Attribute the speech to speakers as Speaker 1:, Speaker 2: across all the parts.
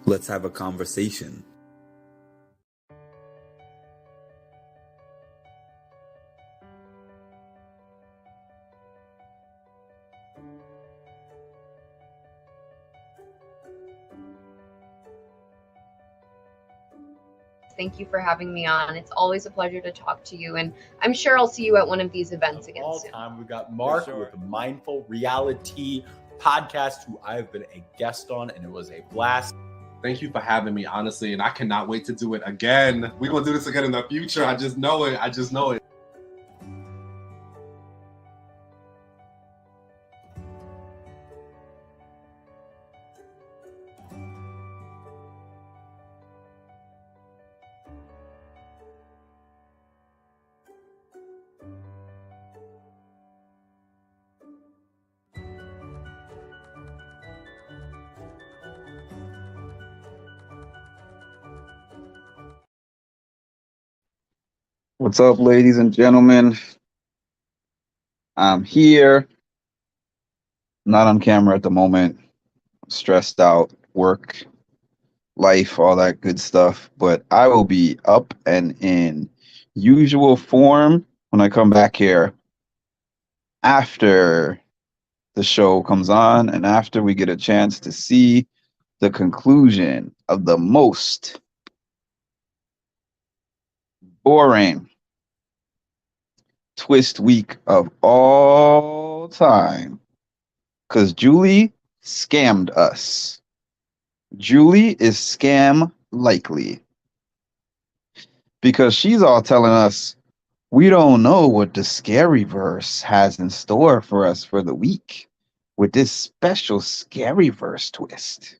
Speaker 1: Let's have a conversation.
Speaker 2: Thank you for having me on. It's always a pleasure to talk to you, and I'm sure I'll see you at one of these events again
Speaker 3: all
Speaker 2: soon.
Speaker 3: time, we got Mark with the Mindful Reality podcast, who I've been a guest on, and it was a blast.
Speaker 4: Thank you for having me, honestly, and I cannot wait to do it again. We're going to do this again in the future. I just know it.
Speaker 5: What's up, ladies and gentlemen? I'm here, not on camera at the moment, stressed out, work, life, all that good stuff, but I will be up and in usual form when I come back here after the show comes on and after we get a chance to see the conclusion of the most boring twist week of all time. Because Julie scammed us. Julie is scam likely. Because she's all telling us we don't know what the scary verse has in store for us for the week with this special scary verse twist.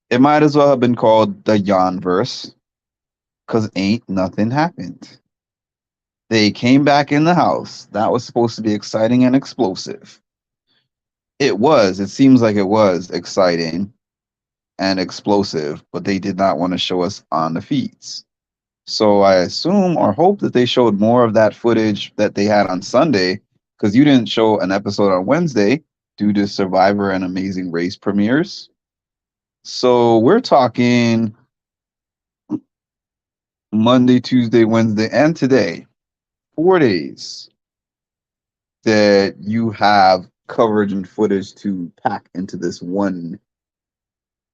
Speaker 5: It might as well have been called the yawn verse, because ain't nothing happened. They came back in the house. That was supposed to be exciting and explosive. It seems like it was exciting and explosive, but they did not want to show us on the feeds. So I assume or hope that they showed more of that footage that they had on Sunday, because you didn't show an episode on Wednesday due to Survivor and Amazing Race premieres. So we're talking Monday, Tuesday, Wednesday, and today, 4 days that you have coverage and footage to pack into this 1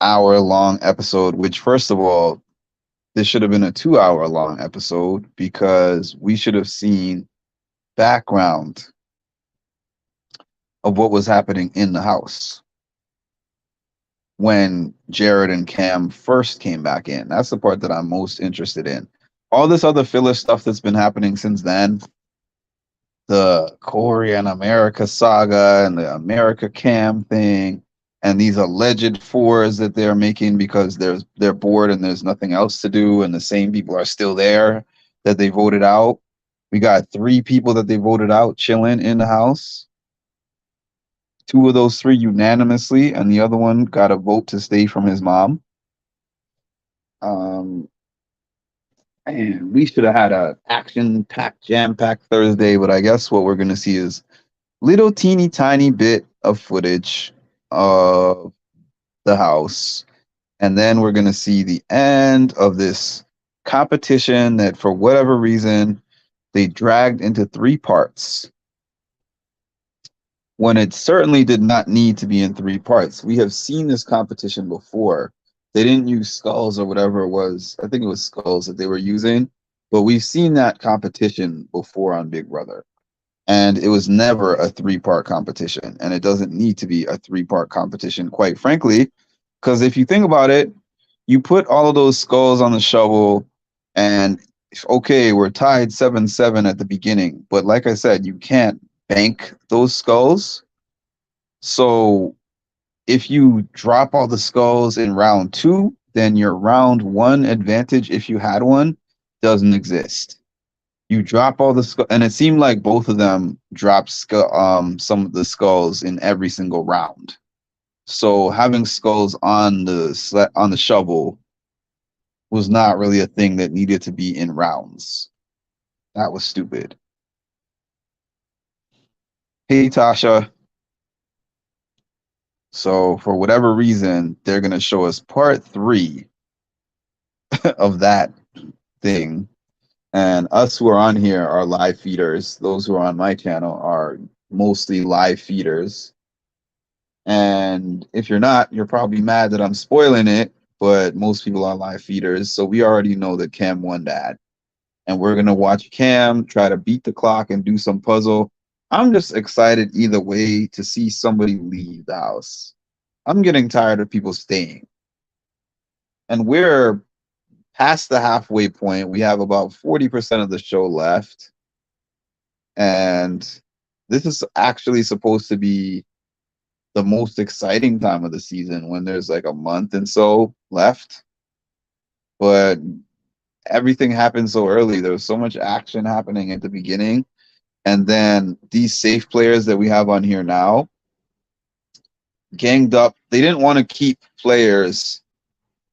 Speaker 5: hour long episode, which, first of all, this should have been a 2 hour long episode, because we should have seen background of what was happening in the house when Jared and Cam first came back in. That's the part that I'm most interested in. All this other filler stuff that's been happening since then, the Corey and America saga and the America Cam thing, and these alleged fours that they're making because they're bored and there's nothing else to do, and the same people are still there that they voted out. We got 3 people that they voted out chilling in the house. 2 of those 3 unanimously, and the other one got a vote to stay from his mom. And we should have had a action-packed, jam-packed Thursday, but I guess what we're going to see is little teeny tiny bit of footage of the house. And then we're going to see the end of this competition that, for whatever reason, they dragged into 3 parts, when it certainly did not need to be in 3 parts. We have seen this competition before. They didn't use skulls or whatever it was. I think it was skulls that they were using, but we've seen that competition before on Big Brother. And it was never a 3-part competition, and it doesn't need to be a 3-part competition, quite frankly, because if you think about it, you put all of those skulls on the shovel, and okay, we're tied 7-7 at the beginning, but like I said, you can't bank those skulls. So if you drop all the skulls in round 2, then your round 1 advantage, if you had one, doesn't exist. You drop all the skulls, and it seemed like both of them dropped some of the skulls in every single round. So having skulls on the shovel was not really a thing that needed to be in rounds. That was stupid. Hey, Tasha. So for whatever reason, they're gonna show us part 3 of that thing. And us who are on here are live feeders. Those who are on my channel are mostly live feeders. And if you're not, you're probably mad that I'm spoiling it, but most people are live feeders. So we already know that Cam won that. And we're going to watch Cam try to beat the clock and do some puzzle. I'm just excited either way to see somebody leave the house. I'm getting tired of people staying. And we're past the halfway point. We have about 40% of the show left. And this is actually supposed to be the most exciting time of the season when there's like a month and so left. But everything happened so early. There was so much action happening at the beginning. And then these safe players that we have on here now ganged up. They didn't want to keep players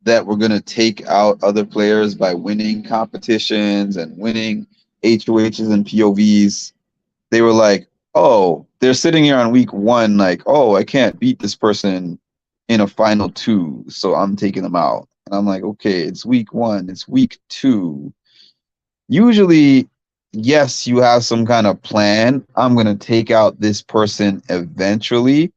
Speaker 5: that were going to take out other players by winning competitions and winning HOHs and POVs. They were like, oh, they're sitting here on week 1, like, oh, I can't beat this person in a final 2, so I'm taking them out. And I'm like, okay, it's week 1, it's week 2. Usually, yes, you have some kind of plan. I'm going to take out this person eventually,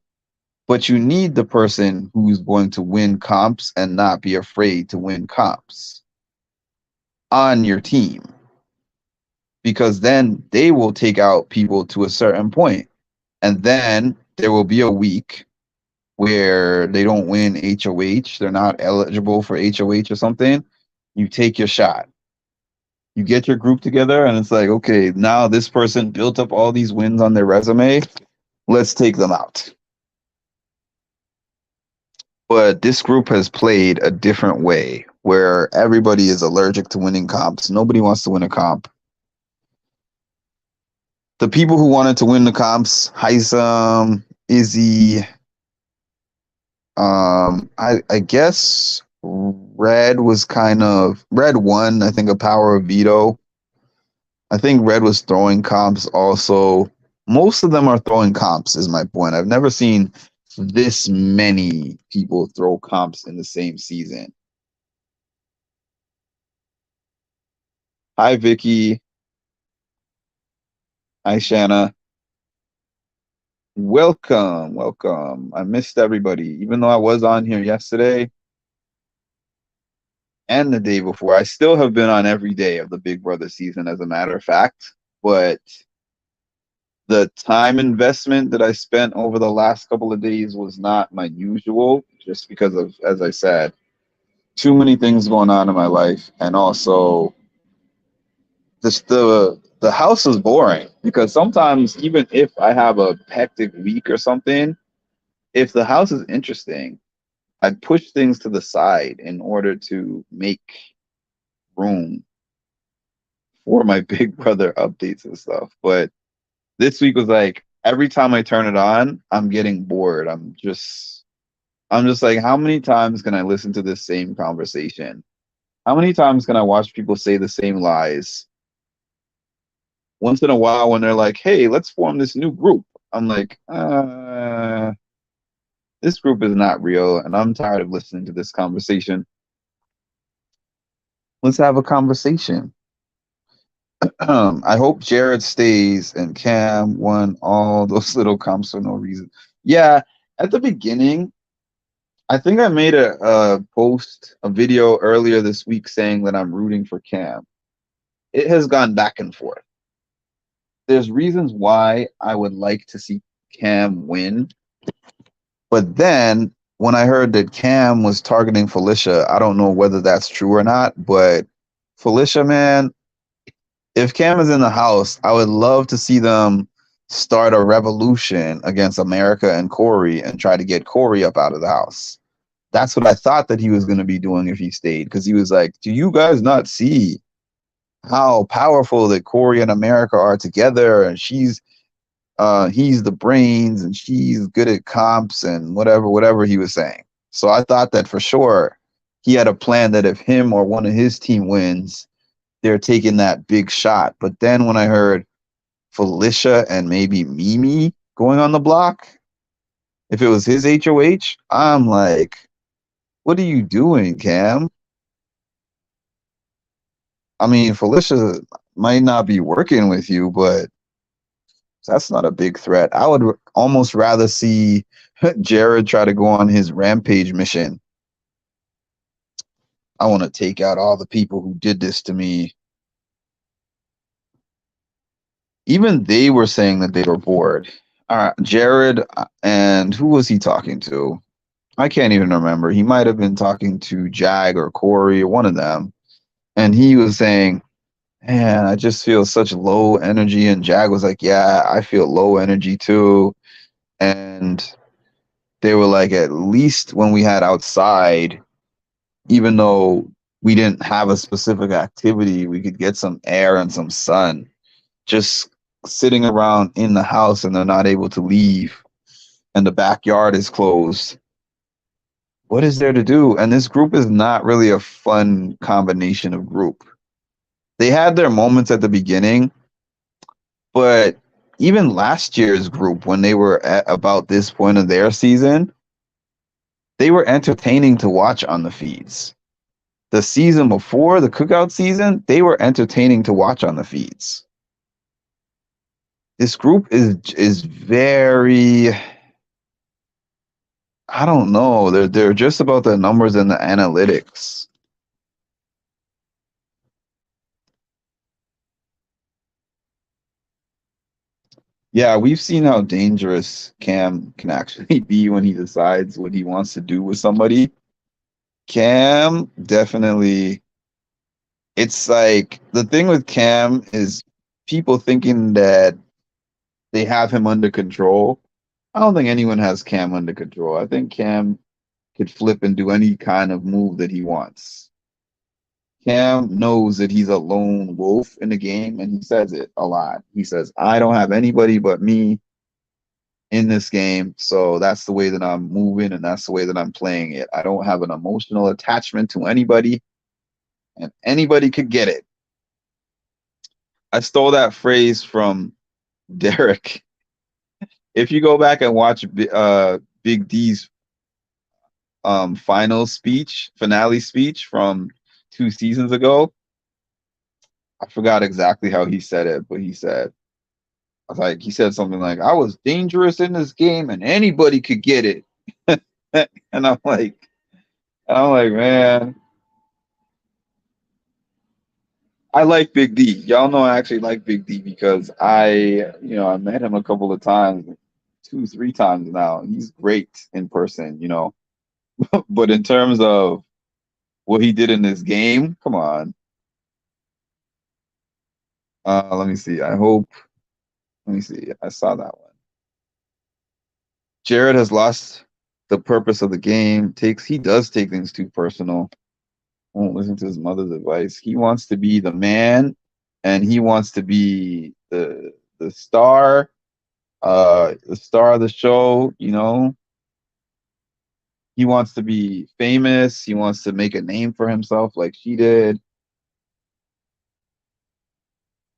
Speaker 5: but you need the person who's going to win comps and not be afraid to win comps on your team. Because then they will take out people to a certain point. And then there will be a week where they don't win HOH. They're not eligible for HOH or something. You take your shot. You get your group together and it's like, okay, now this person built up all these wins on their resume. Let's take them out. But this group has played a different way where everybody is allergic to winning comps. Nobody wants to win a comp. The people who wanted to win the comps, Heisam, Izzy, I guess Red won, I think, a power of veto. I think Red was throwing comps also. Most of them are throwing comps, is my point. I've never seen this many people throw comps in the same season. Hi, Vicky. Hi, Shanna. Welcome, welcome. I missed everybody. Even though I was on here yesterday and the day before, I still have been on every day of the Big Brother season, as a matter of fact. But the time investment that I spent over the last couple of days was not my usual, just because of, as I said, too many things going on in my life, and also just the house is boring. Because sometimes, even if I have a hectic week or something, if the house is interesting, I push things to the side in order to make room for my Big Brother updates and stuff. But this week was like, every time I turn it on, I'm getting bored. I'm just like, how many times can I listen to this same conversation? How many times can I watch people say the same lies? Once in a while, when they're like, hey, let's form this new group, I'm like, this group is not real, and I'm tired of listening to this conversation. Let's have a conversation. I hope Jared stays and Cam won all those little comps for no reason. Yeah, at the beginning, I think I made a video earlier this week saying that I'm rooting for Cam. It has gone back and forth. There's reasons why I would like to see Cam win. But then when I heard that Cam was targeting Felicia, I don't know whether that's true or not, but Felicia, man, if Cam is in the house, I would love to see them start a revolution against America and Corey and try to get Corey up out of the house. That's what I thought that he was going to be doing if he stayed, because he was like, do you guys not see how powerful that Corey and America are together? And he's the brains and she's good at comps and whatever he was saying. So I thought that for sure he had a plan that if him or one of his team wins, they're taking that big shot. But then when I heard Felicia and maybe Mimi going on the block, If it was his HOH, I'm like, what are you doing, Cam? I mean, Felicia might not be working with you, but that's not a big threat. I would almost rather see Jared try to go on his rampage mission. I want to take out all the people who did this to me. Even they were saying that they were bored. Jared, and who was he talking to? I can't even remember. He might have been talking to Jag or Corey or one of them. And he was saying, man, I just feel such low energy. And Jag was like, yeah, I feel low energy too. And they were like, at least when we had outside, even though we didn't have a specific activity, we could get some air and some sun. Just sitting around in the house and they're not able to leave and the backyard is closed. What is there to do? And this group is not really a fun combination of group. They had their moments at the beginning, but even last year's group, when they were at about this point of their season, they were entertaining to watch on the feeds. The season before, the cookout season, they were entertaining to watch on the feeds. This group is very, I don't know. They're just about the numbers and the analytics. Yeah, we've seen how dangerous Cam can actually be when he decides what he wants to do with somebody. Cam definitely, it's like the thing with Cam is people thinking that they have him under control. I don't think anyone has Cam under control. I think Cam could flip and do any kind of move that he wants. Cam knows that he's a lone wolf in the game, and he says it a lot. He says, I don't have anybody but me in this game, so that's the way that I'm moving, and that's the way that I'm playing it. I don't have an emotional attachment to anybody, and anybody could get it. I stole that phrase from Derek. If you go back and watch Big D's finale speech from 2 seasons ago, I forgot exactly how he said it, but he said something like, I was dangerous in this game and anybody could get it. and I'm like, man, I like Big D. Y'all know I actually like Big D because I met him a couple of times, 2, 3 times now. He's great in person, but in terms of what he did in this game, come on. Let me see. Let me see. I saw that one. Jared has lost the purpose of the game. He does take things too personal. Won't listen to his mother's advice. He wants to be the man, and he wants to be the star, the star of the show. He wants to be famous. He wants to make a name for himself, like she did.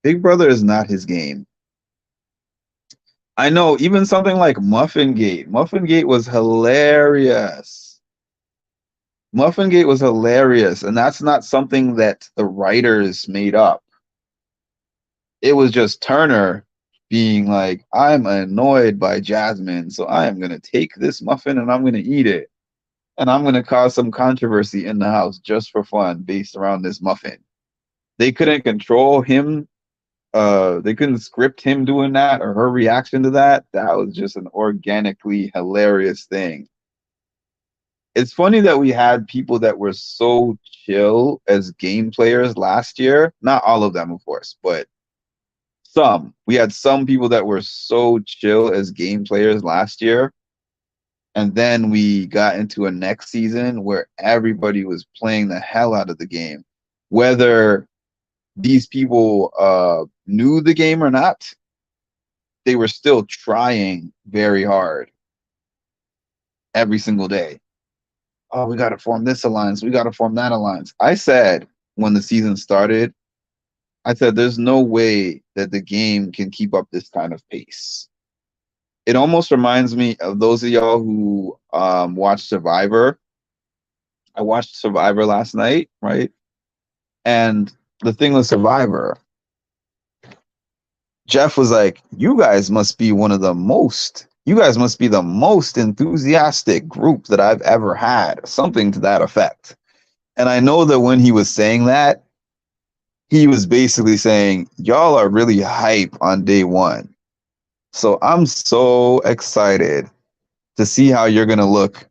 Speaker 5: Big Brother is not his game. I know, even something like Muffingate. Muffingate was hilarious. Muffingate was hilarious, and that's not something that the writers made up. It was just Turner being like, I'm annoyed by Jasmine, so I am going to take this muffin and I'm going to eat it. And I'm going to cause some controversy in the house just for fun based around this muffin. They couldn't control him. They couldn't script him doing that or her reaction to that. That was just an organically hilarious thing. It's funny that we had people that were so chill as game players last year. Not all of them, of course, but some. We had some people that were so chill as game players last year. And then we got into a next season where everybody was playing the hell out of the game. Whether these people knew the game or not, they were still trying very hard every single day. Oh, we got to form this alliance. We got to form that alliance. I said when the season started, I said there's no way that the game can keep up this kind of pace. It almost reminds me of those of y'all who watched Survivor. I watched Survivor last night, right? And the thing with Survivor, Jeff was like, "You guys must be one of the most. You guys must be the most enthusiastic group that I've ever had." Something to that effect. And I know that when he was saying that, he was basically saying, "Y'all are really hype on day one." So I'm so excited to see how you're gonna look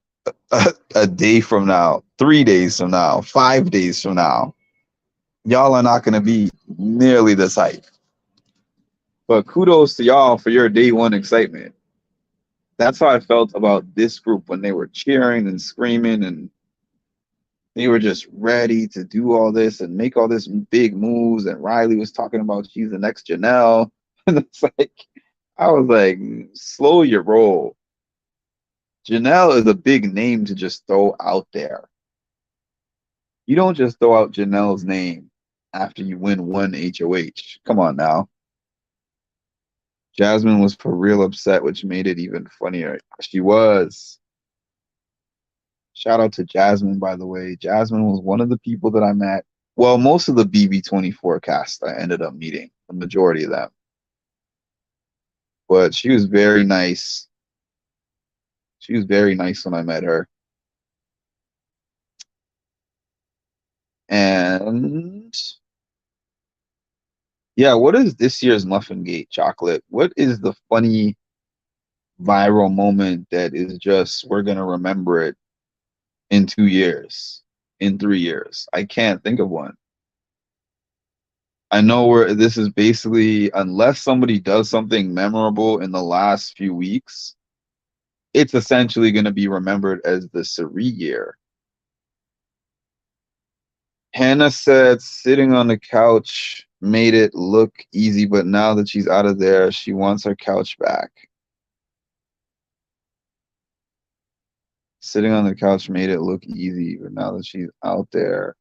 Speaker 5: a day from now, 3 days from now, 5 days from now. Y'all are not gonna be nearly this hype. But kudos to y'all for your day one excitement. That's how I felt about this group when they were cheering and screaming and they were just ready to do all this and make all this big moves. And Riley was talking about she's the next Janelle. And it's like, I was like, slow your roll. Janelle is a big name to just throw out there. You don't just throw out Janelle's name after you win one HOH. Come on now. Jasmine was for real upset, which made it even funnier. She was. Shout out to Jasmine, by the way. Jasmine was one of the people that I met. Well, most of the BB24 cast I ended up meeting, the majority of them. But she was very nice. She was very nice when I met her. And yeah, what is this year's Muffin Gate chocolate? What is the funny viral moment that is just, we're going to remember it in 2 years, in 3 years? I can't think of one. I know where this is basically, unless somebody does something memorable in the last few weeks, it's essentially going to be remembered as the Sari year. Hannah said sitting on the couch made it look easy, but now that she's out of there, she wants her couch back. Sitting on the couch made it look easy, but now that she's out there,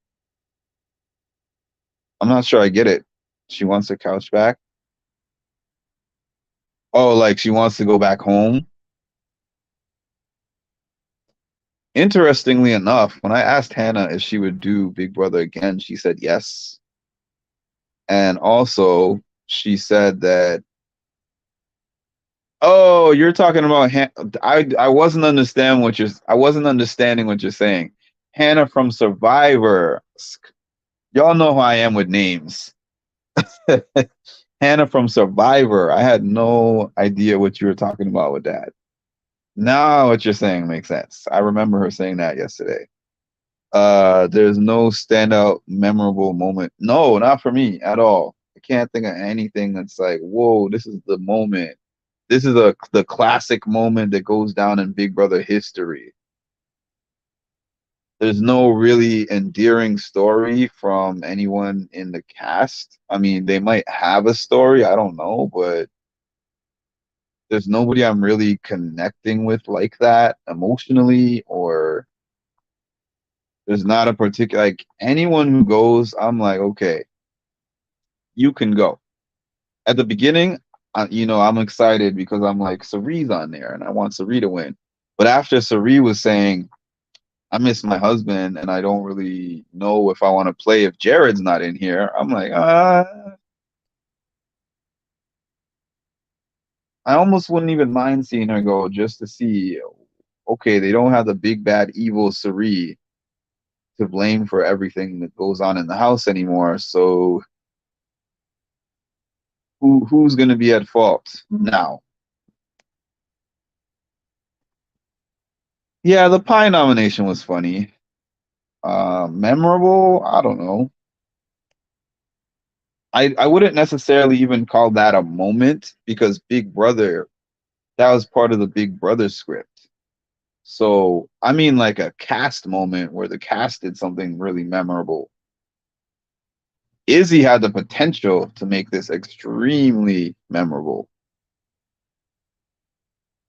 Speaker 5: I'm not sure I get it. She wants her couch back. Oh, like she wants to go back home. Interestingly enough, when I asked Hannah if she would do Big Brother again, she said yes. And also, she said that, oh, you're talking about I wasn't understanding what you're saying. Hannah from Survivor. Y'all know who I am with names. Hannah from Survivor. I had no idea what you were talking about with that. Now what you're saying makes sense. I remember her saying that yesterday. There's no standout memorable moment. No, not for me at all. I can't think of anything that's like, whoa, this is the moment. This is the classic moment that goes down in Big Brother history. There's no really endearing story from anyone in the cast. I mean, they might have a story, I don't know, but there's nobody I'm really connecting with like that emotionally, or there's not a particular, like, anyone who goes, I'm like, okay, you can go. At the beginning, I'm excited because I'm like, Sari's on there and I want Sari to win. But after Sari was saying, I miss my husband and I don't really know if I want to play if Jared's not in here, I'm like, I almost wouldn't even mind seeing her go just to see, okay, they don't have the big bad evil Sari to blame for everything that goes on in the house anymore. So who's going to be at fault now? Yeah, the pie nomination was funny. Memorable, I don't know. I wouldn't necessarily even call that a moment because Big Brother, that was part of the Big Brother script. So I mean like a cast moment where the cast did something really memorable. Izzy had the potential to make this extremely memorable.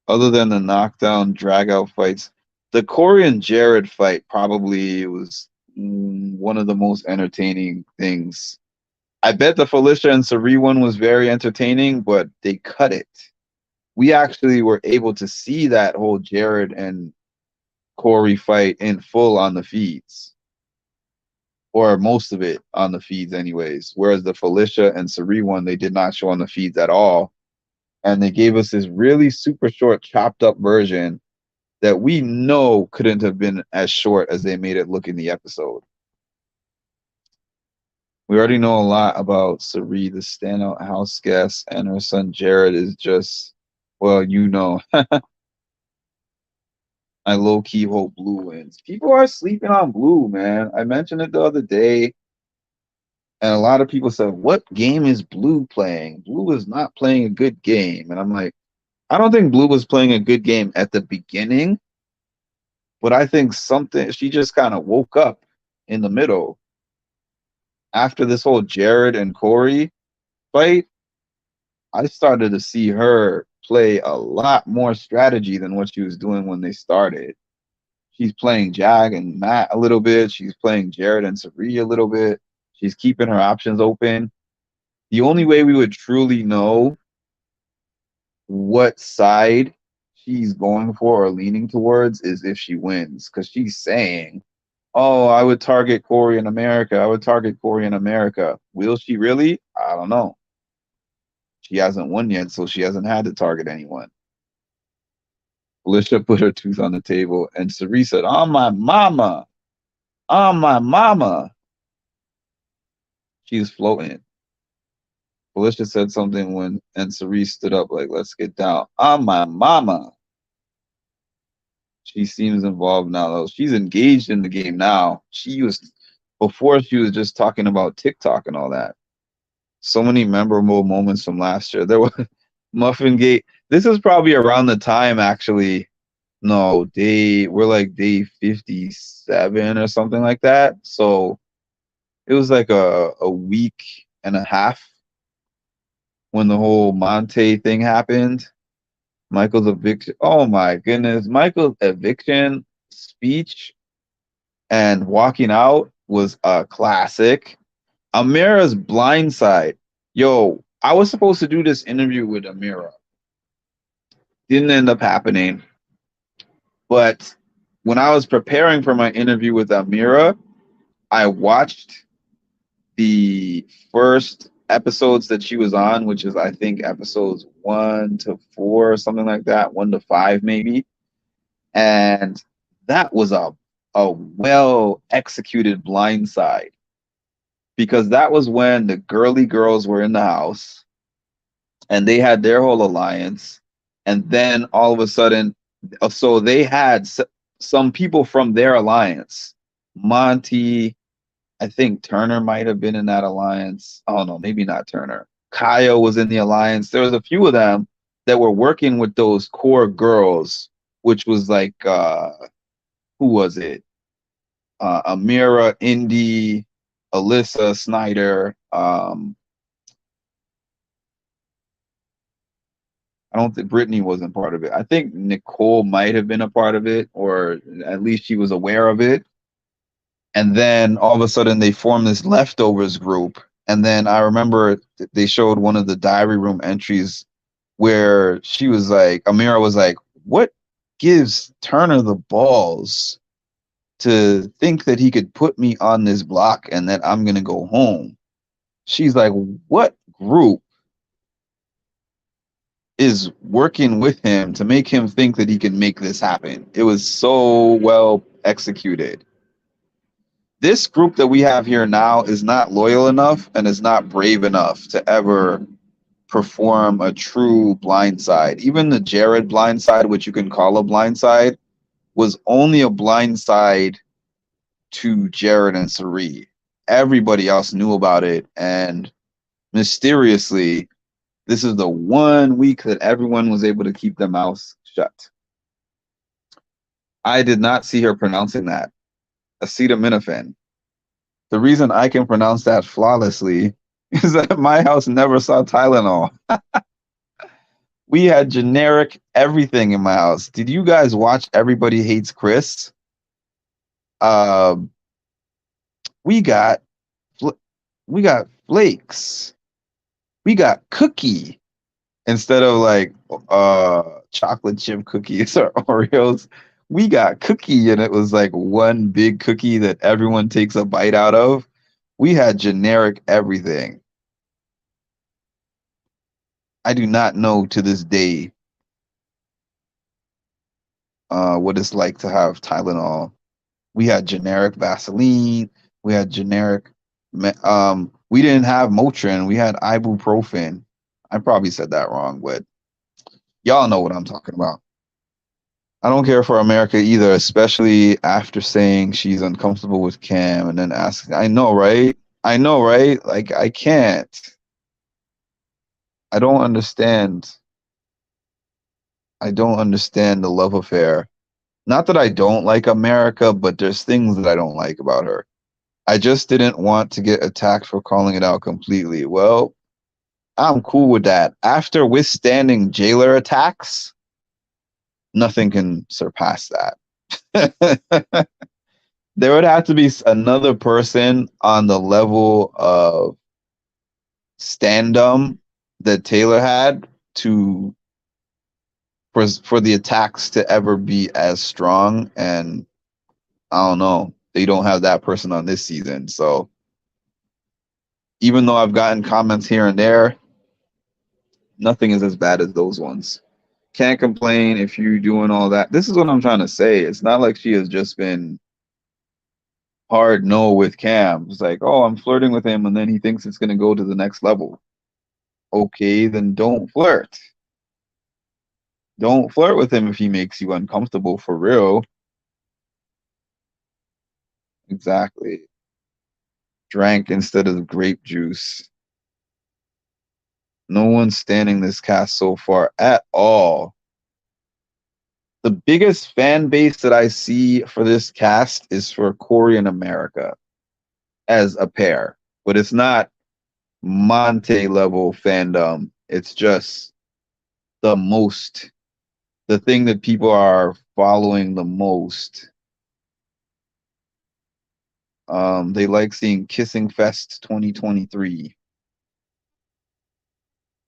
Speaker 5: Other than the knockdown, drag out fights, the Corey and Jared fight probably was one of the most entertaining things. I bet the Felicia and Sari one was very entertaining, but they cut it. we actually were able to see that whole Jared and Corey fight in full on the feeds, or most of it on the feeds, anyways. Whereas the Felicia and Cirie one, they did not show on the feeds at all, and they gave us this really super short, chopped up version that we know couldn't have been as short as they made it look in the episode. We already know a lot about Cirie, the standout house guest, and her son Jared is just, well, you know. I low key hope Blue wins. People are sleeping on Blue, man. I mentioned it the other day, and a lot of people said, "What game is Blue playing? Blue is not playing a good game." And I'm like, I don't think Blue was playing a good game at the beginning, but I think something she just kind of woke up in the middle after this whole Jared and Corey fight. I started to see her play a lot more strategy than what she was doing when they started. She's playing Jag and Matt a little bit. She's playing Jared and Cirie a little bit. She's keeping her options open. The only way we would truly know what side she's going for or leaning towards is if she wins, because she's saying, "Oh, I would target Corey in America. I would target Corey in America." Will she really? I don't know. She hasn't won yet, so she hasn't had to target anyone. Felicia put her tooth on the table, and Cirie said, "On my mama. On my mama." She's floating. Felicia said something when, and Cirie stood up like, "Let's get down." On my mama. She seems involved now, though. She's engaged in the game now. Before she was just talking about TikTok and all that. So many memorable moments from last year. There was Muffin Gate. This is probably around the time, actually. No, we're like day 57 or something like that. So it was like a week and a half when the whole Monte thing happened. Michael's eviction. Oh my goodness. Michael's eviction speech and walking out was a classic. Amira's blindside. Yo, I was supposed to do this interview with Amira. Didn't end up happening. But when I was preparing for my interview with Amira, I watched the first episodes that she was on, which is I think episodes 1 to 4 or something like that, 1 to 5 maybe. And that was a well executed blindside, because that was when the girly girls were in the house and they had their whole alliance, and then all of a sudden, so they had some people from their alliance. Monty, I think Turner might have been in that alliance. Oh no, maybe not Turner. Kyle was in the alliance. There was a few of them that were working with those core girls, which was like who was it? Amira, Indy, Alyssa, Snyder. I don't think Brittany wasn't part of it. I think Nicole might have been a part of it, or at least she was aware of it. And then all of a sudden they formed this leftovers group. And then I remember they showed one of the diary room entries where she was like, Amira was like, "What gives Turner the balls to think that he could put me on this block and that I'm going to go home?" She's like, "What group is working with him to make him think that he can make this happen?" It was so well executed. This group that we have here now is not loyal enough and is not brave enough to ever perform a true blindside. Even the Jared blindside, which you can call a blindside, was only a blindside to Jared and Cirie. Everybody else knew about it, and mysteriously, this is the one week that everyone was able to keep their mouths shut. I did not see her pronouncing that. Acetaminophen. The reason I can pronounce that flawlessly is that my house never saw Tylenol. We had generic everything in my house. Did you guys watch Everybody Hates Chris? Uh, we got we got flakes. We got cookie. Instead of like chocolate chip cookies or Oreos, we got cookie, and it was like one big cookie that everyone takes a bite out of. We had generic everything. I do not know to this day what it's like to have Tylenol. We had generic Vaseline. We had generic. We didn't have Motrin. We had ibuprofen. I probably said that wrong, but y'all know what I'm talking about. I don't care for America either, especially after saying she's uncomfortable with Cam and then asking, I know, right? I know, right? Like, I can't. I don't understand. I don't understand the love affair. Not that I don't like America, but there's things that I don't like about her. I just didn't want to get attacked for calling it out completely. Well, I'm cool with that. After withstanding jailer attacks, nothing can surpass that. There would have to be another person on the level of stand-up that Taylor had to for the attacks to ever be as strong, and I don't know. They don't have that person on this season. So even though I've gotten comments here and there, nothing is as bad as those ones. Can't complain if you're doing all that. This is what I'm trying to say. It's not like she has just been hard no with Cam. It's like, oh, I'm flirting with him, and then he thinks it's going to go to the next level. Okay, then don't flirt. Don't flirt with him if he makes you uncomfortable for real. Exactly. Drank instead of grape juice. No one's standing this cast so far at all. The biggest fan base that I see for this cast is for Corey and America as a pair, but it's not Monte level fandom. It's just the thing that people are following the most. They like seeing Kissing Fest 2023.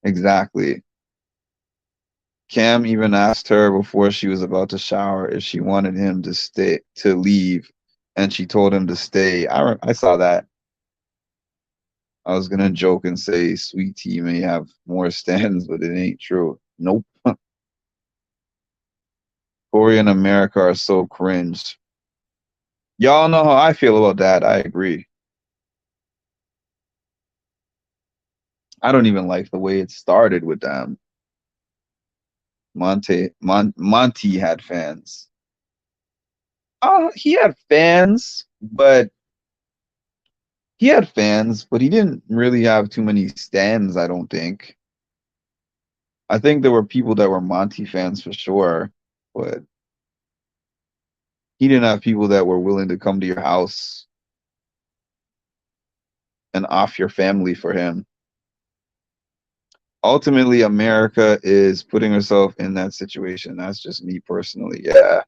Speaker 5: Exactly. Cam even asked her before she was about to shower if she wanted him to leave, and she told him to stay. I saw that. I was gonna joke and say Sweet Tea may have more stands, but it ain't true. Nope. Corey and America are so cringe. Y'all know how I feel about that. I agree. I don't even like the way it started with them. Monty had fans. He had fans, but he didn't really have too many stands, I don't think. I think there were people that were Monty fans for sure, but he didn't have people that were willing to come to your house and off your family for him. Ultimately, America is putting herself in that situation. That's just me personally. Yeah.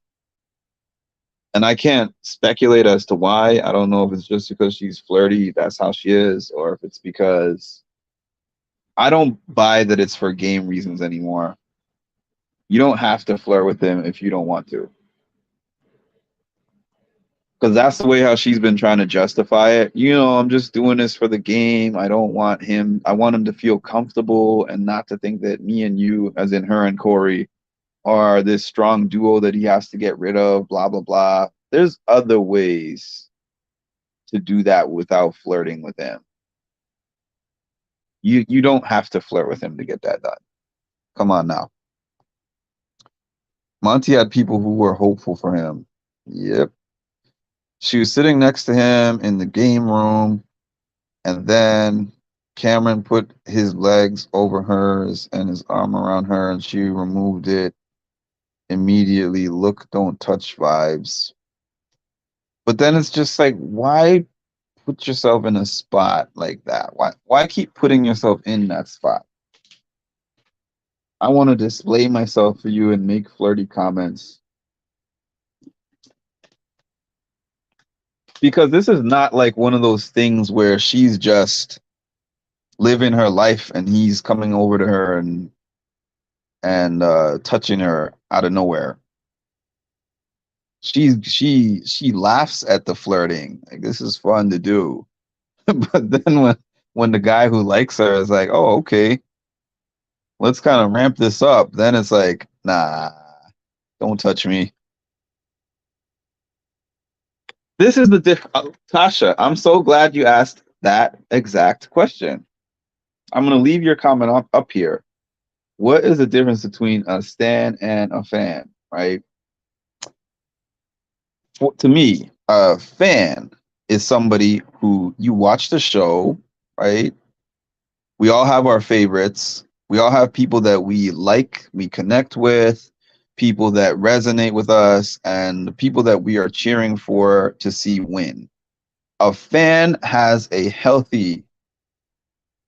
Speaker 5: And I can't speculate as to why. I don't know if it's just because she's flirty, that's how she is, or if it's because I don't buy that it's for game reasons anymore. You don't have to flirt with him if you don't want to. Because that's the way how she's been trying to justify it. I'm just doing this for the game. I want him to feel comfortable and not to think that me and you, as in her and Corey, are this strong duo that he has to get rid of, blah, blah, blah. There's other ways to do that without flirting with him. You don't have to flirt with him to get that done. Come on now. Monty had people who were hopeful for him. Yep. She was sitting next to him in the game room, and then Cameron put his legs over hers and his arm around her, and she removed it immediately. Look, don't touch vibes. But then it's just like, why put yourself in a spot like that? Why keep putting yourself in that spot? I want to display myself for you and make flirty comments. Because this is not like one of those things where she's just living her life and he's coming over to her and and touching her out of nowhere. She laughs at the flirting. Like, this is fun to do. But then when the guy who likes her is like, oh, okay, let's kind of ramp this up, then it's like, nah, don't touch me. This is the Tasha, I'm so glad you asked that exact question. I'm going to leave your comment up here. What is the difference between a stan and a fan, right? To me, a fan is somebody who you watch the show, right? We all have our favorites. We all have people that we like, we connect with, people that resonate with us, and the people that we are cheering for to see win. A fan has a healthy,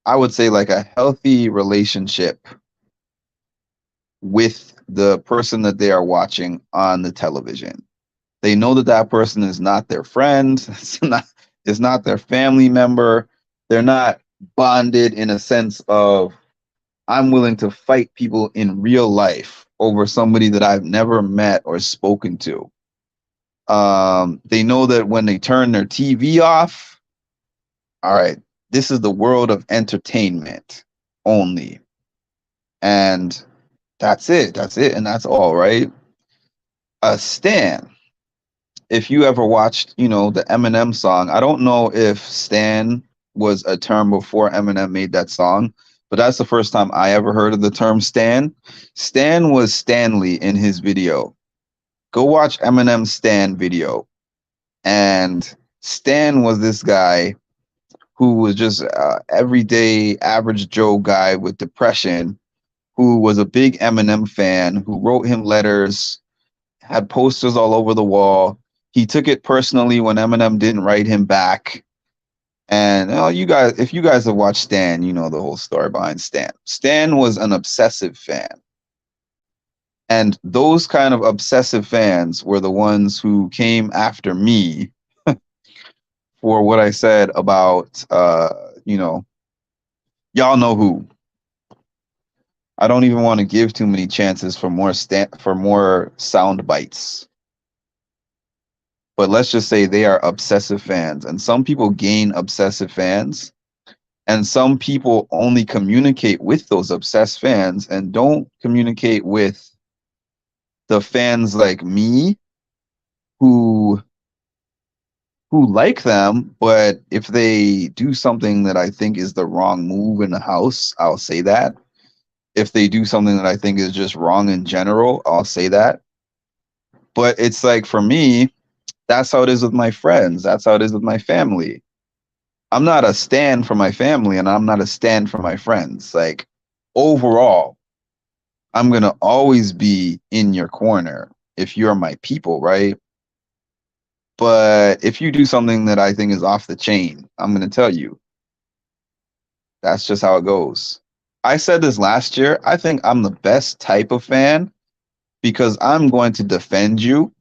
Speaker 5: I would say, like a healthy relationship with the person that they are watching on the television. They know that that person is not their friend, it's not their family member. They're not bonded in a sense of, I'm willing to fight people in real life over somebody that I've never met or spoken to. They know that when they turn their TV off, all right, this is the world of entertainment only. And that's it. That's it. And that's all, right? A stan. If you ever watched, the Eminem song, I don't know if stan was a term before Eminem made that song, but that's the first time I ever heard of the term stan. Stan was Stanley in his video. Go watch Eminem's Stan video. And Stan was this guy who was just everyday average Joe guy with depression, who was a big Eminem fan, who wrote him letters, had posters all over the wall. He took it personally when Eminem didn't write him back. And you guys, if you guys have watched Stan, you know the whole story behind Stan. Stan was an obsessive fan. And those kind of obsessive fans were the ones who came after me for what I said about, y'all know who. I don't even want to give too many chances for more sound bites. But let's just say they are obsessive fans, and some people gain obsessive fans, and some people only communicate with those obsessed fans and don't communicate with the fans like me who like them, but if they do something that I think is the wrong move in the house, I'll say that. If they do something that I think is just wrong in general, I'll say that. But it's like, for me, that's how it is with my friends. That's how it is with my family. I'm not a stan for my family, and I'm not a stan for my friends. Like, overall, I'm going to always be in your corner if you're my people, right? But if you do something that I think is off the chain, I'm going to tell you. That's just how it goes. I said this last year. I think I'm the best type of fan because I'm going to defend you.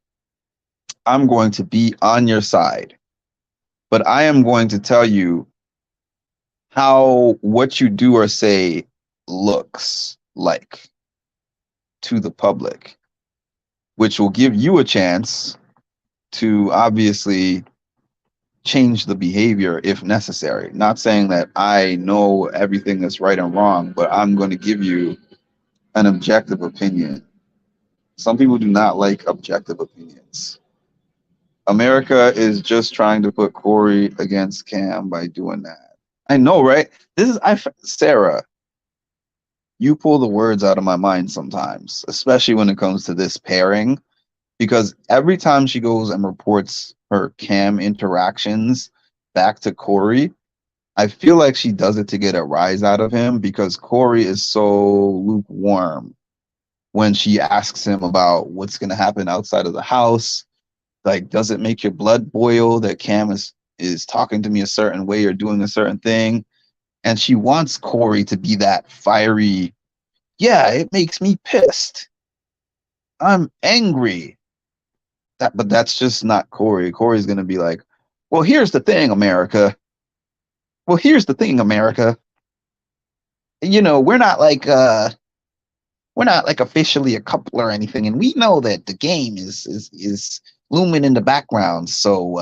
Speaker 5: I'm going to be on your side. But I am going to tell you how what you do or say looks like to the public, which will give you a chance to obviously change the behavior if necessary. Not saying that I know everything that's right and wrong, but I'm going to give you an objective opinion. Some people do not like objective opinions. America is just trying to put Corey against Cam by doing that. I know, right? Sarah, you pull the words out of my mind sometimes, especially when it comes to this pairing, because every time she goes and reports her Cam interactions back to Corey, I feel like she does it to get a rise out of him because Corey is so lukewarm when she asks him about what's going to happen outside of the house. Like, does it make your blood boil that Cam is talking to me a certain way or doing a certain thing? And she wants Corey to be that fiery, yeah, it makes me pissed. I'm angry. But that's just not Corey. Corey's going to be like, well, here's the thing, America. Well, here's the thing, America. We're not like we're not like officially a couple or anything, and we know that the game is looming in the background. So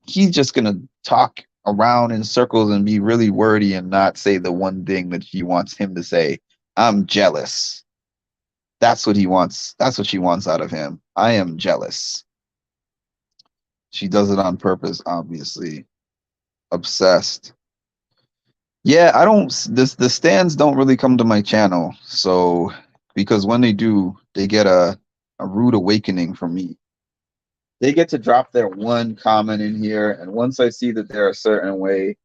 Speaker 5: he's just gonna talk around in circles and be really wordy and not say the one thing that she wants him to say. I'm jealous. That's what he wants. That's what she wants out of him. I am jealous. She does it on purpose, obviously. Obsessed. Yeah, I don't. The stands don't really come to my channel, so because when they do, they get a rude awakening from me. They get to drop their one comment in here, and once I see that they're a certain way,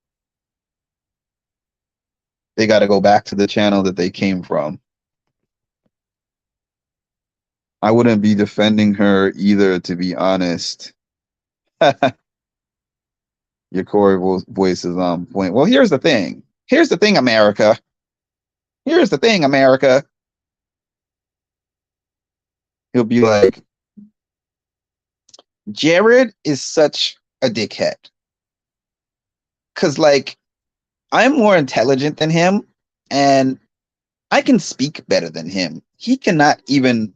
Speaker 5: they got to go back to the channel that they came from. I wouldn't be defending her either, to be honest. Your Corey voice is on point. Well, here's the thing. Here's the thing, America. Here's the thing, America. He'll be like, Jared is such a dickhead. Because, like, I'm more intelligent than him, and I can speak better than him. He cannot even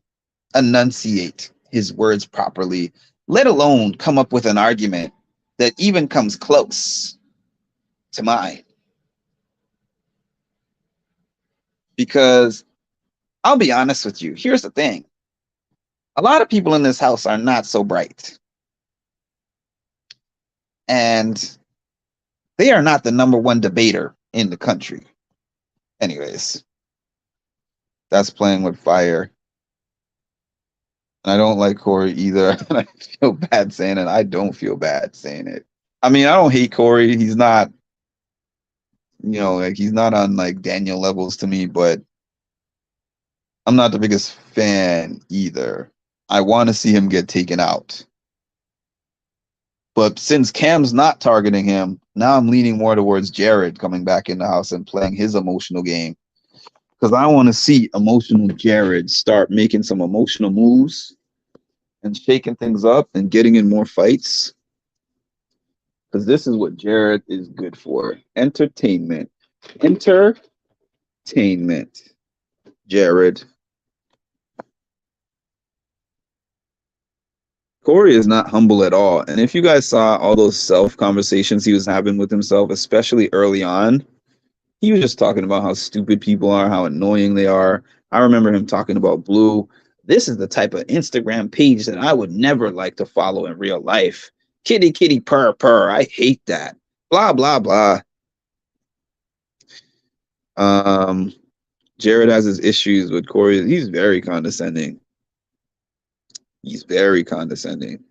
Speaker 5: enunciate his words properly, let alone come up with an argument that even comes close to mine. Because I'll be honest with you. Here's the thing. A lot of people in this house are not so bright. And they are not the number one debater in the country. Anyways, that's playing with fire. And I don't like Corey either. And I feel bad saying it. I don't feel bad saying it. I mean, I don't hate Corey. He's not, like he's not on like Daniel levels to me, but I'm not the biggest fan either. I want to see him get taken out. But since Cam's not targeting him, now I'm leaning more towards Jared coming back in the house and playing his emotional game. Because I want to see emotional Jared start making some emotional moves and shaking things up and getting in more fights. Because this is what Jared is good for. Entertainment. Entertainment. Jared. Corey is not humble at all. And if you guys saw all those self-conversations he was having with himself, especially early on, he was just talking about how stupid people are, how annoying they are. I remember him talking about Blue. This is the type of Instagram page that I would never like to follow in real life. Kitty, kitty, purr, purr. I hate that. Blah, blah, blah. Jared has his issues with Corey. He's very condescending. He's very condescending.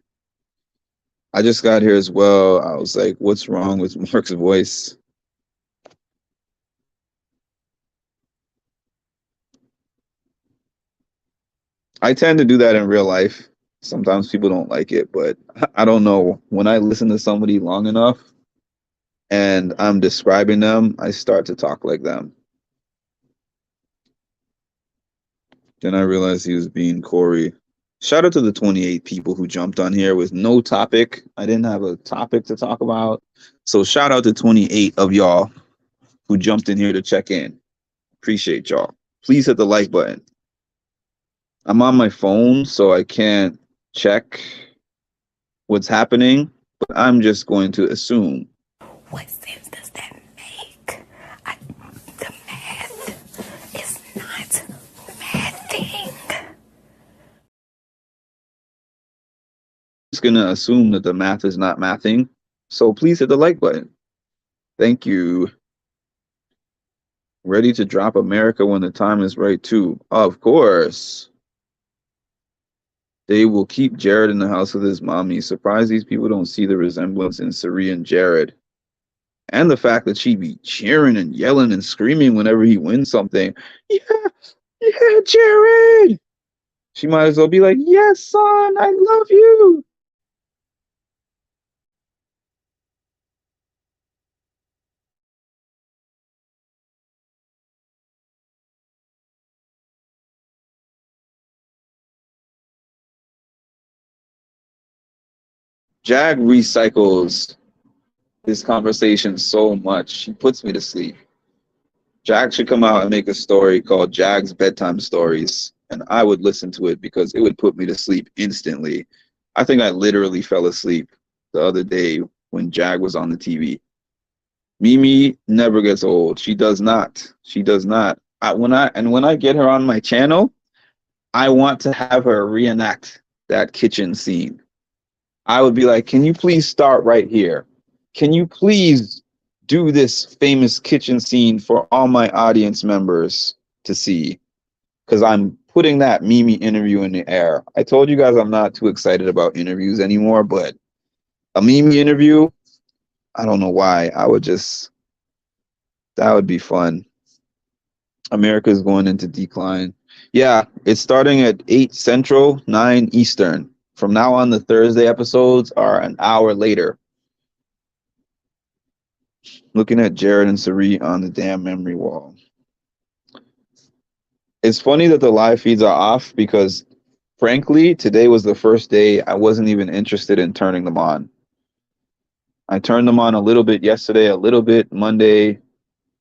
Speaker 5: I just got here as well. I was like, what's wrong with Mark's voice? I tend to do that in real life. Sometimes people don't like it, but I don't know. When I listen to somebody long enough and I'm describing them, I start to talk like them. Then I realized he was being Corey. Shout out to the 28 people who jumped on here with no topic. I didn't have a topic to talk about. So shout out to 28 of y'all who jumped in here to check in. Appreciate y'all. Please hit the like button. I'm on my phone, so I can't check what's happening, but I'm just going to assume.
Speaker 1: What sense does that make? The math is not mathing.
Speaker 5: Just going to assume that the math is not mathing. So please hit the like button. Thank you. Ready to drop America when the time is right, too. Of course. They will keep Jared in the house with his mommy. Surprised these people don't see the resemblance in Sari and Jared. And the fact that she be cheering and yelling and screaming whenever he wins something. Yeah, yeah, Jared. She might as well be like, yes, son, I love you. Jag recycles this conversation so much. He puts me to sleep. Jag should come out and make a story called Jag's Bedtime Stories, and I would listen to it because it would put me to sleep instantly. I think I literally fell asleep the other day when Jag was on the TV. Mimi never gets old. She does not. She does not. When I get her on my channel, I want to have her reenact that kitchen scene. I would be like, "Can you please start right here? Can you please do this famous kitchen scene for all my audience members to see?" Because I'm putting that Mimi interview in the air. I told you guys I'm not too excited about interviews anymore, but a Mimi interview, I don't know why. That would be fun. America is going into decline. Yeah, it's starting at 8 Central, 9 Eastern. From now on, the Thursday episodes are an hour later. Looking at Jared and Sari on the damn memory wall. It's funny that the live feeds are off because, frankly, today was the first day I wasn't even interested in turning them on. I turned them on a little bit yesterday, a little bit Monday,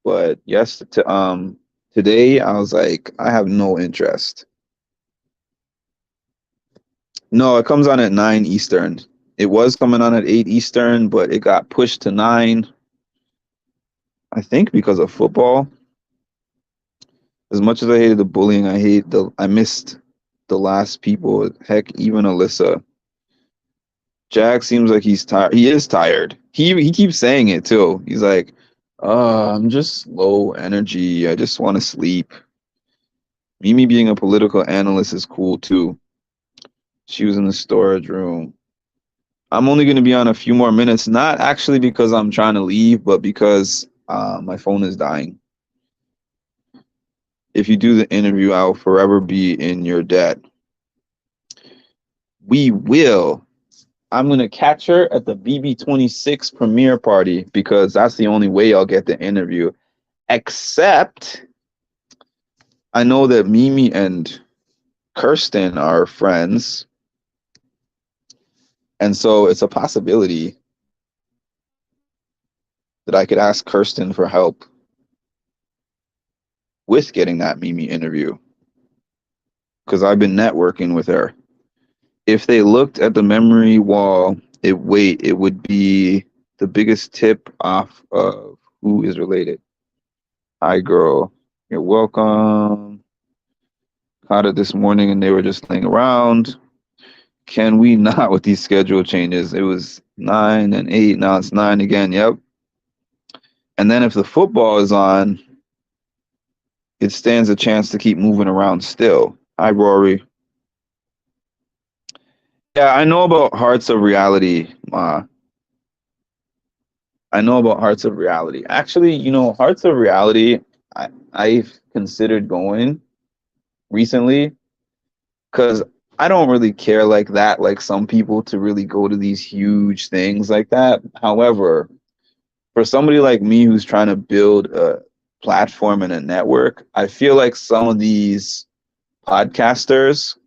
Speaker 5: but today I was like, I have no interest. No, it comes on at 9 Eastern. It was coming on at 8 Eastern, but it got pushed to 9. I think because of football. As much as I hated the bullying, I missed the last people. Heck, even Alyssa. Jack seems like he's tired. He is tired. He keeps saying it too. He's like, I'm just low energy. I just want to sleep. Mimi being a political analyst is cool too. She was in the storage room. I'm only going to be on a few more minutes, not actually because I'm trying to leave, but because my phone is dying. If you do the interview, I'll forever be in your debt. We will. I'm going to catch her at the BB26 premiere party because that's the only way I'll get the interview. Except I know that Mimi and Kirsten are friends. And so it's a possibility that I could ask Kirsten for help with getting that Mimi interview because I've been networking with her. If they looked at the memory wall, it would be the biggest tip off of who is related. Hi, girl. You're welcome. Caught it this morning and they were just laying around. Can we not with these schedule changes? It was 9 and 8. Now it's 9 again. Yep. And then if the football is on, it stands a chance to keep moving around still. Hi, Rory. Yeah, I know about Hearts of Reality, Ma. I know about Hearts of Reality. Actually, Hearts of Reality, I've considered going recently because I don't really care like that, like some people, to really go to these huge things like that. However, for somebody like me who's trying to build a platform and a network, I feel like some of these podcasters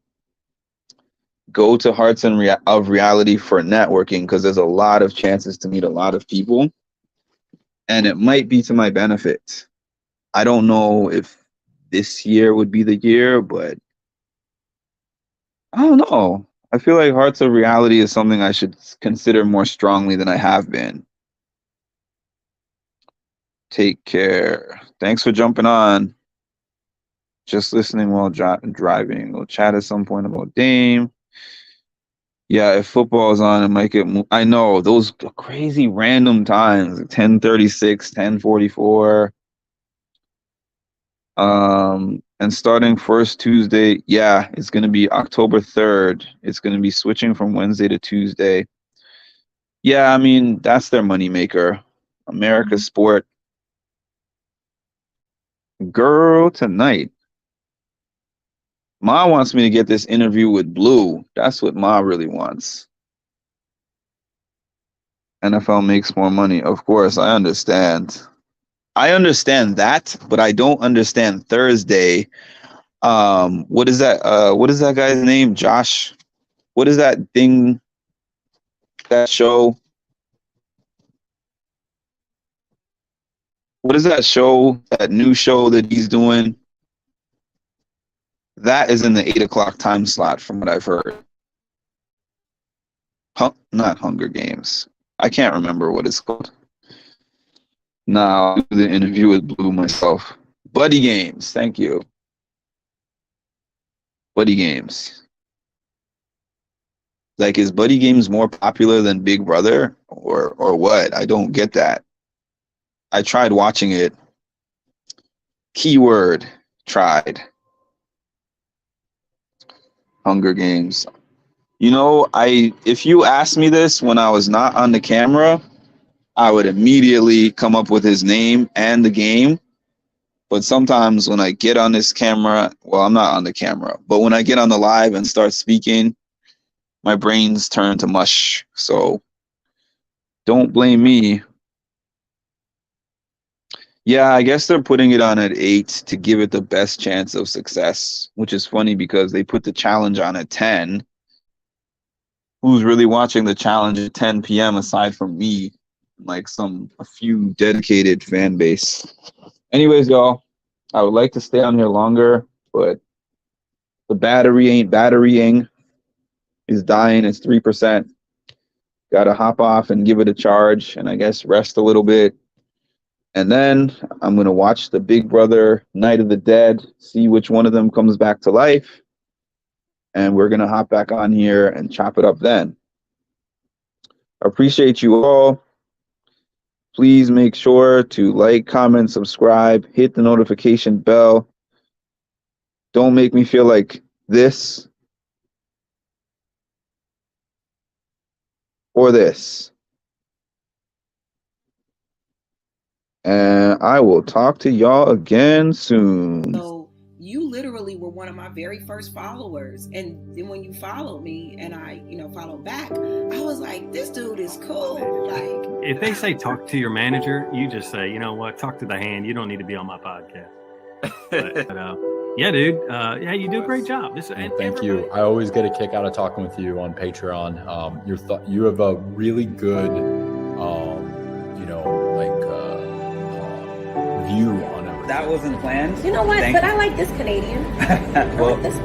Speaker 5: go to Hearts of Reality for networking because there's a lot of chances to meet a lot of people, and it might be to my benefit. I don't know if this year would be the year, but I don't know. I feel like Hearts of Reality is something I should consider more strongly than I have been. Take care. Thanks for jumping on. Just listening while driving. We'll chat at some point about Dame. Yeah, if football is on, it might get. I know those crazy random times, 10:36, 10:44. And starting first Tuesday, yeah, it's gonna be October 3rd. It's gonna be switching from Wednesday to Tuesday. Yeah, I mean that's their moneymaker. America's sport. Girl, tonight. Ma wants me to get this interview with Blue. That's what Ma really wants. NFL makes more money. Of course, I understand. I understand that, but I don't understand Thursday. What is that? What is that guy's name? Josh. What is that thing? That show? What is that show? That new show that he's doing? That is in the 8 o'clock time slot, from what I've heard. Not Hunger Games. I can't remember what it's called. Now, I'll do the interview with Blue myself. Buddy Games. Thank you. Buddy Games. Like, is Buddy Games more popular than Big Brother, or what? I don't get that. I tried watching it. Keyword, tried. Hunger Games. You know, if you asked me this when I was not on the camera, I would immediately come up with his name and the game. But sometimes when I get on this camera, well, I'm not on the camera, but when I get on the live and start speaking, my brains turn to mush. So don't blame me. Yeah, I guess they're putting it on at 8 to give it the best chance of success, which is funny because they put the challenge on at 10. Who's really watching the challenge at 10 p.m. aside from me? Like a few dedicated fan base. Anyways, y'all, I would like to stay on here longer, but the battery ain't batterying. It's dying. It's 3%. Got to hop off and give it a charge, and I guess rest a little bit. And then I'm going to watch the Big Brother Night of the Dead, see which one of them comes back to life. And we're going to hop back on here and chop it up then. I appreciate you all. Please make sure to like, comment, subscribe, hit the notification bell. Don't make me feel like this or this. And I will talk to y'all again soon.
Speaker 6: So you literally were one of my very first followers. And then when you followed me and I, followed back, I was like, this dude is cool. Like,
Speaker 7: if they say talk to your manager, you just say, you know what, talk to the hand. You don't need to be on my podcast. But yeah, dude. Yeah, you do a great job.
Speaker 3: Thank you. I always get a kick out of talking with you on Patreon. You have a really good, view on everything.
Speaker 8: That wasn't planned.
Speaker 1: You know what?
Speaker 8: Thank
Speaker 1: But
Speaker 8: you.
Speaker 1: I like this Canadian.
Speaker 8: Well,
Speaker 1: this one.